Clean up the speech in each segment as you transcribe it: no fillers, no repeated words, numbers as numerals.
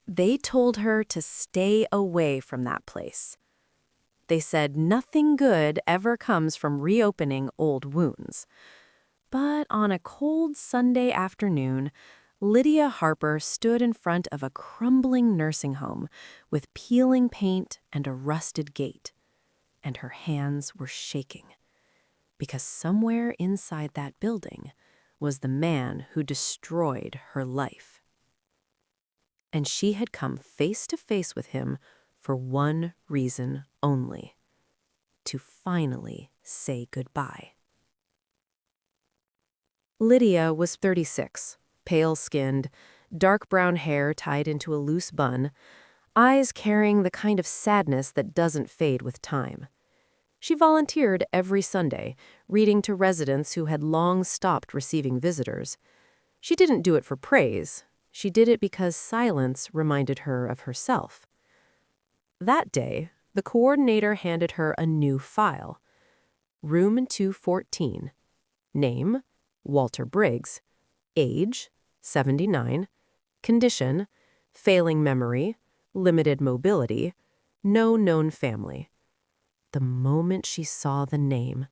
They told her to stay away from that place. They said nothing good ever comes from reopening old wounds. But on a cold Sunday afternoon, Lydia Harper stood in front of a crumbling nursing home with peeling paint and a rusted gate, and her hands were shaking, because somewhere inside that building was the man who destroyed her life. And she had come face to face with him for one reason only: to finally say goodbye. Lydia was 36, pale-skinned, dark brown hair tied into a loose bun, eyes carrying the kind of sadness that doesn't fade with time. She volunteered every Sunday, reading to residents who had long stopped receiving visitors. She didn't do it for praise. She did it because silence reminded her of herself. That day, the coordinator handed her a new file. Room 214. Name: Walter Briggs. Age: 79. Condition: failing memory, limited mobility, no known family. The moment she saw the name,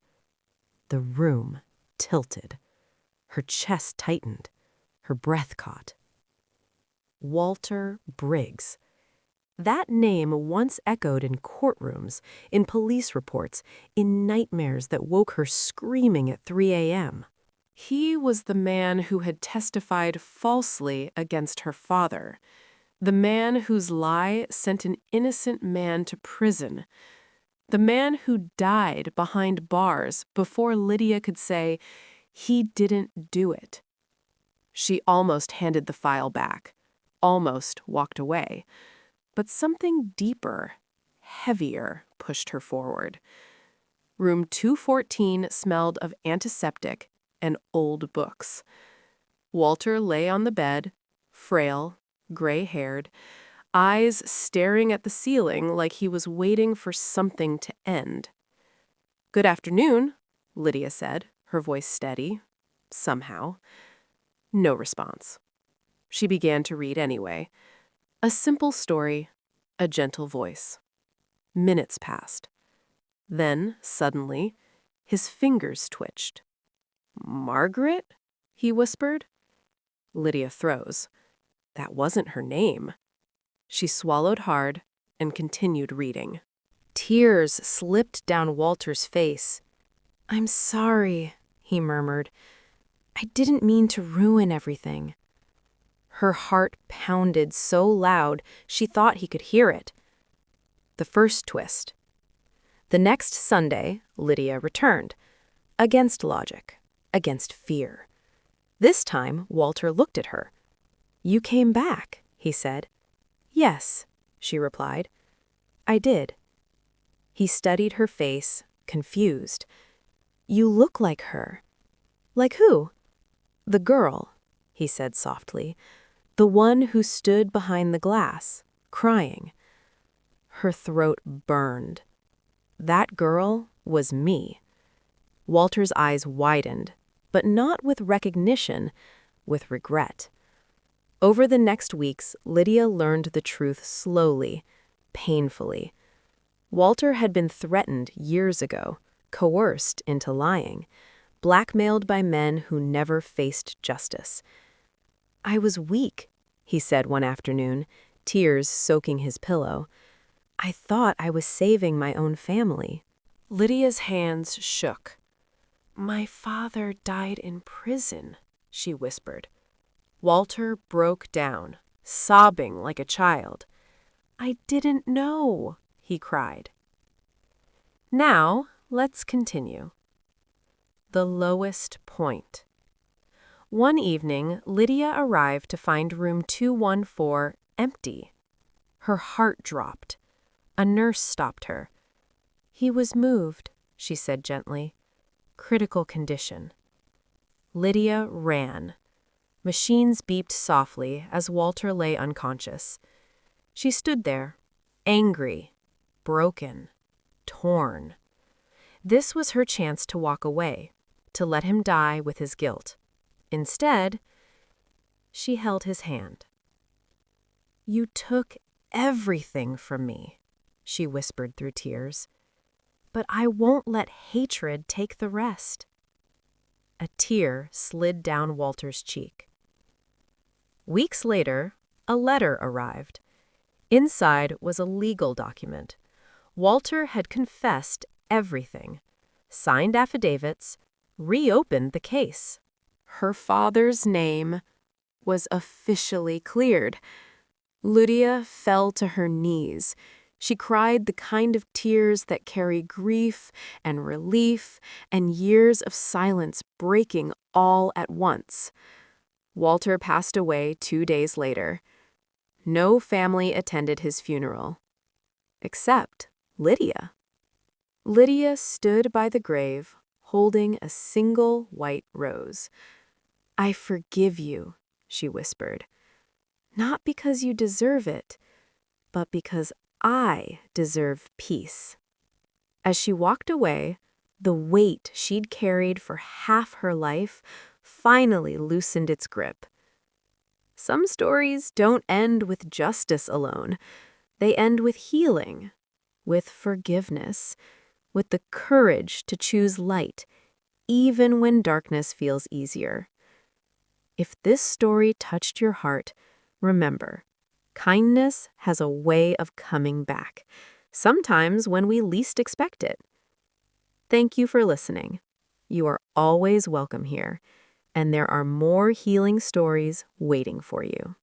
the room tilted. Her chest tightened. Her breath caught. Walter Briggs. That name once echoed in courtrooms, in police reports, in nightmares that woke her screaming at 3 a.m. He was the man who had testified falsely against her father, the man whose lie sent an innocent man to prison, the man who died behind bars before Lydia could say, "He didn't do it." She almost handed the file back, almost walked away. But something deeper, heavier, pushed her forward. Room 214 smelled of antiseptic and old books. Walter lay on the bed, frail, gray-haired, eyes staring at the ceiling like he was waiting for something to end. "Good afternoon," Lydia said, her voice steady, somehow. No response. She began to read anyway. A simple story, a gentle voice. Minutes passed. Then, suddenly, his fingers twitched. "Margaret?" he whispered. Lydia froze. That wasn't her name. She swallowed hard and continued reading. Tears slipped down Walter's face. "I'm sorry," he murmured. "I didn't mean to ruin everything." Her heart pounded so loud she thought he could hear it. The first twist. The next Sunday, Lydia returned. Against logic. Against fear. This time, Walter looked at her. "You came back," he said. "Yes," she replied. "I did." He studied her face, confused. "You look like her." "Like who?" "The girl," he said softly. "The one who stood behind the glass, crying." Her throat burned. That girl was me. Walter's eyes widened, but not with recognition, with regret. Over the next weeks, Lydia learned the truth slowly, painfully. Walter had been threatened years ago, coerced into lying, blackmailed by men who never faced justice. "I was weak," he said one afternoon, tears soaking his pillow. "I thought I was saving my own family." Lydia's hands shook. "My father died in prison," she whispered. Walter broke down, sobbing like a child. "I didn't know," he cried. Now, let's continue. The lowest point. One evening, Lydia arrived to find room 214 empty. Her heart dropped. A nurse stopped her. "He was moved," she said gently. "Critical condition." Lydia ran. Machines beeped softly as Walter lay unconscious. She stood there, angry, broken, torn. This was her chance to walk away, to let him die with his guilt. Instead, she held his hand. "You took everything from me," she whispered through tears. "But I won't let hatred take the rest." A tear slid down Walter's cheek. Weeks later, a letter arrived. Inside was a legal document. Walter had confessed everything, signed affidavits, reopened the case. Her father's name was officially cleared. Lydia fell to her knees. She cried the kind of tears that carry grief and relief and years of silence breaking all at once. Walter passed away 2 days later. No family attended his funeral, except Lydia. Lydia stood by the grave, holding a single white rose. "I forgive you," she whispered. "Not because you deserve it, but because I deserve peace." As she walked away, the weight she'd carried for half her life finally loosened its grip. Some stories don't end with justice alone. They end with healing, with forgiveness, with the courage to choose light, even when darkness feels easier. If this story touched your heart, remember, kindness has a way of coming back, sometimes when we least expect it. Thank you for listening. You are always welcome here, and there are more healing stories waiting for you.